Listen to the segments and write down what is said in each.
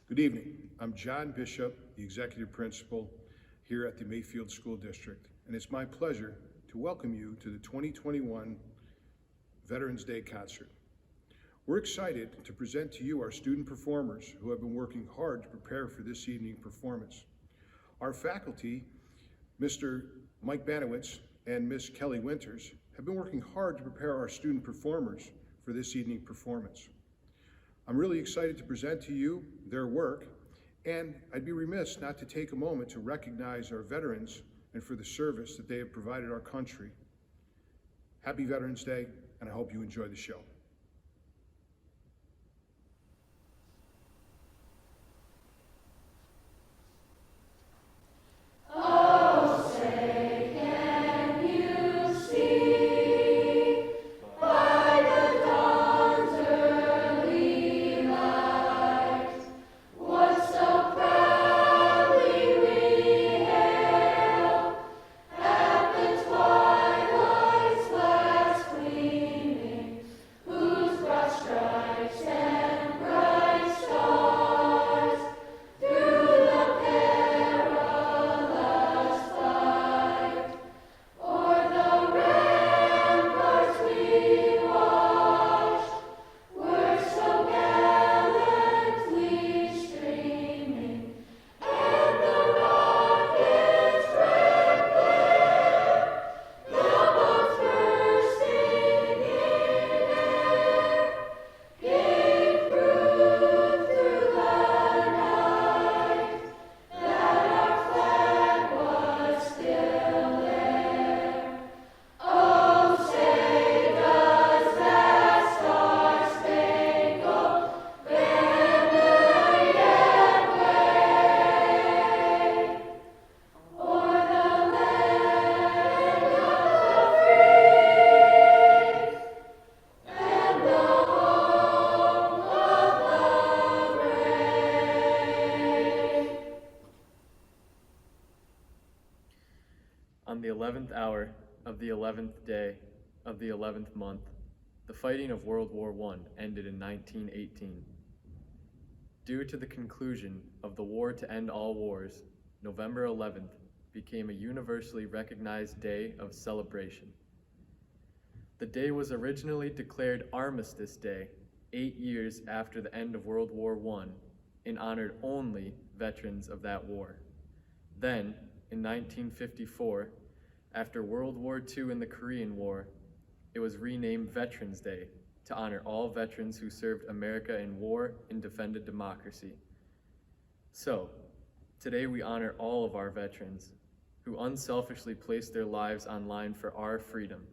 Good evening. I'm John Bishop, the Executive Principal here at the Mayfield School District, and it's my pleasure to welcome you to the 2021 Veterans Day Concert. We're excited to present to you our student performers who have been working hard to prepare for this evening performance. Our faculty, Mr. Mike Banowitz and Ms. Kelly Winters, have been working hard to prepare our student performers for this evening performance. I'm really excited to present to you their work, and I'd be remiss not to take a moment to recognize our veterans and for the service that they have provided our country. Happy Veterans Day, and I hope you enjoy the show. On the 11th hour of the 11th day of the 11th month, the fighting of World War I ended in 1918. Due to the conclusion of the War to End All Wars, November 11th became a universally recognized day of celebration. The day was originally declared Armistice Day 8 years after the end of World War I and honored only veterans of that war. Then, in 1954, after World War II and the Korean War, it was renamed Veterans Day to honor all veterans who served America in war and defended democracy. So, today we honor all of our veterans who unselfishly placed their lives on line for our freedom.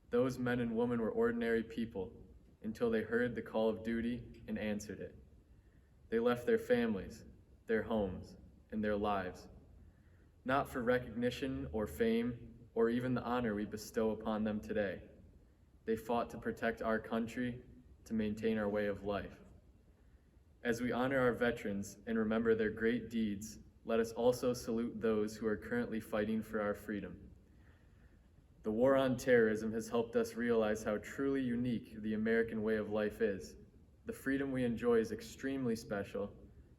Those men and women were ordinary people until they heard the call of duty and answered it. They left their families, their homes, and their lives, not for recognition or fame or even the honor we bestow upon them today. They fought to protect our country, to maintain our way of life. As we honor our veterans and remember their great deeds, let us also salute those who are currently fighting for our freedom. The war on terrorism has helped us realize how truly unique the American way of life is. The freedom we enjoy is extremely special,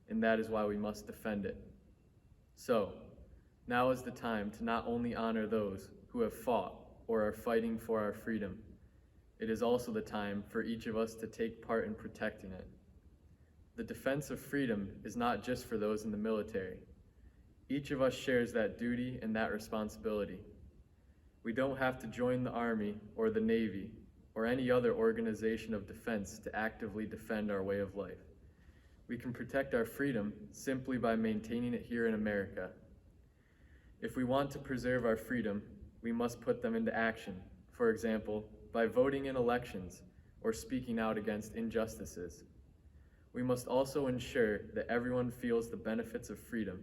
and that is why we must defend it. So, now is the time to not only honor those who have fought or are fighting for our freedom, it is also the time for each of us to take part in protecting it. The defense of freedom is not just for those in the military. Each of us shares that duty and that responsibility. We don't have to join the Army or the Navy or any other organization of defense to actively defend our way of life. We can protect our freedom simply by maintaining it here in America. If we want to preserve our freedom, we must put them into action, for example, by voting in elections or speaking out against injustices. We must also ensure that everyone feels the benefits of freedom,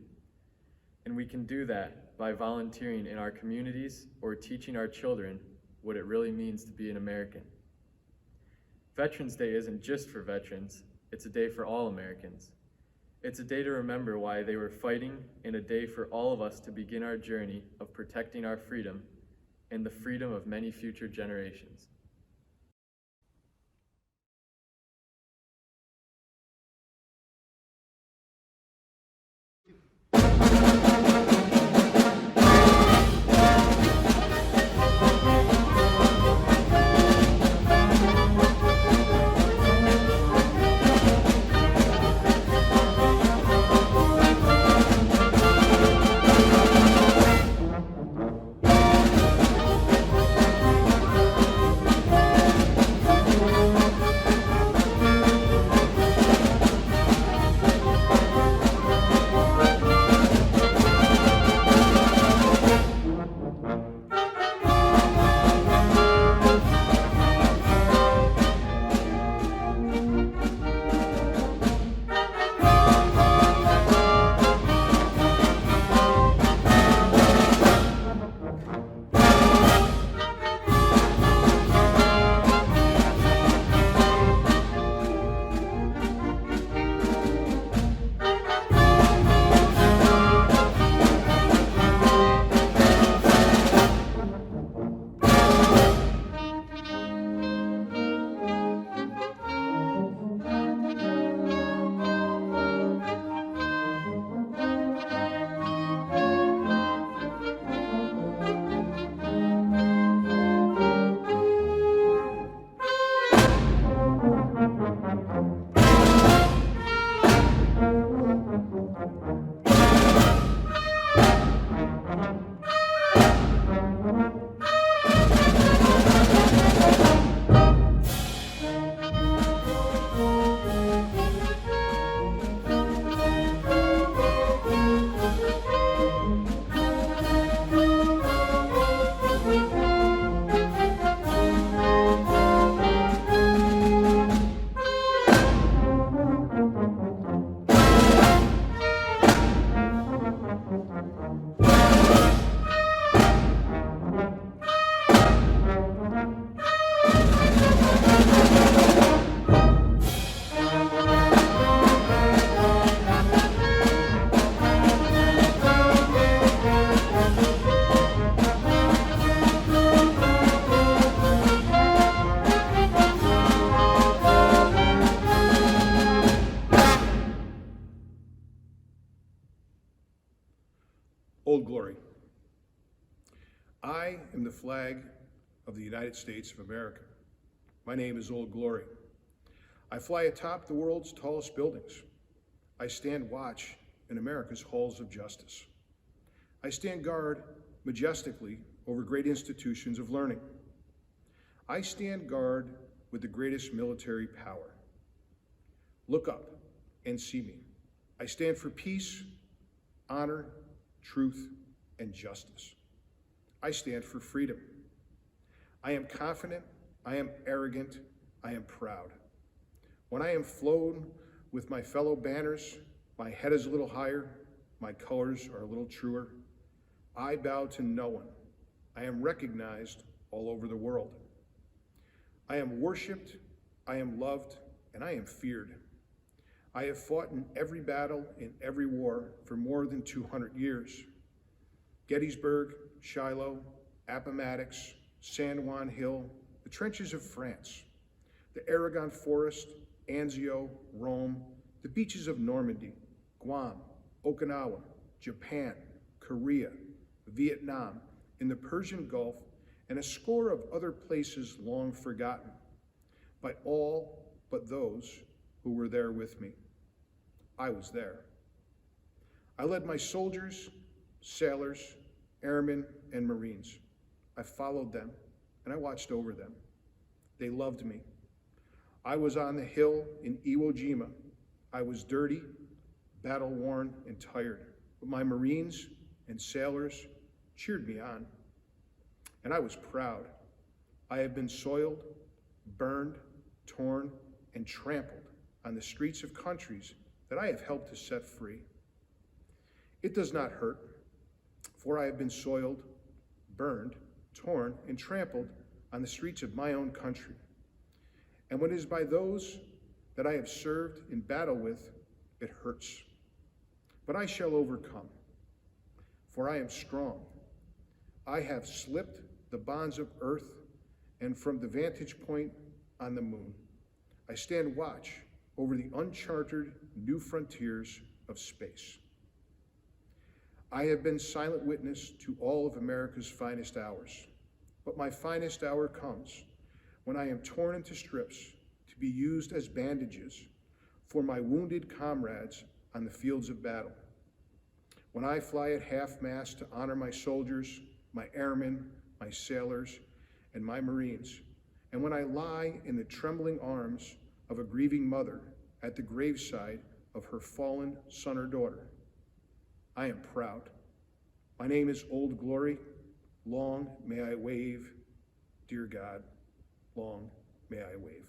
and we can do that by volunteering in our communities or teaching our children what it really means to be an American. Veterans Day isn't just for veterans, it's a day for all Americans. It's a day to remember why they were fighting, and a day for all of us to begin our journey of protecting our freedom and the freedom of many future generations. Glory. I am the flag of the United States of America. My name is Old Glory. I fly atop the world's tallest buildings. I stand watch in America's halls of justice. I stand guard majestically over great institutions of learning. I stand guard with the greatest military power. Look up and see me. I stand for peace, honor, truth, and justice. I stand for freedom. I am confident, I am arrogant, I am proud. When I am flown with my fellow banners, my head is a little higher, my colors are a little truer. I bow to no one. I am recognized all over the world. I am worshiped, I am loved, and I am feared. I have fought in every battle, in every war, for more than 200 years. Gettysburg, Shiloh, Appomattox, San Juan Hill, the trenches of France, the Aragon Forest, Anzio, Rome, the beaches of Normandy, Guam, Okinawa, Japan, Korea, Vietnam, in the Persian Gulf, and a score of other places long forgotten by all but those who were there with me. I was there. I led my soldiers, sailors, airmen, and Marines. I followed them, and I watched over them. They loved me. I was on the hill in Iwo Jima. I was dirty, battle-worn, and tired, but my Marines and sailors cheered me on, and I was proud. I have been soiled, burned, torn, and trampled on the streets of countries that I have helped to set free. It does not hurt, for I have been soiled, burned, torn, and trampled on the streets of my own country. And when it is by those that I have served in battle with, it hurts. But I shall overcome, for I am strong. I have slipped the bonds of earth, and from the vantage point on the moon, I stand watch over the uncharted new frontiers of space. I have been silent witness to all of America's finest hours, but my finest hour comes when I am torn into strips to be used as bandages for my wounded comrades on the fields of battle. When I fly at half-mast to honor my soldiers, my airmen, my sailors, and my Marines, and when I lie in the trembling arms of a grieving mother at the graveside of her fallen son or daughter, I am proud. My name is Old Glory. Long may I wave, dear God, long may I wave.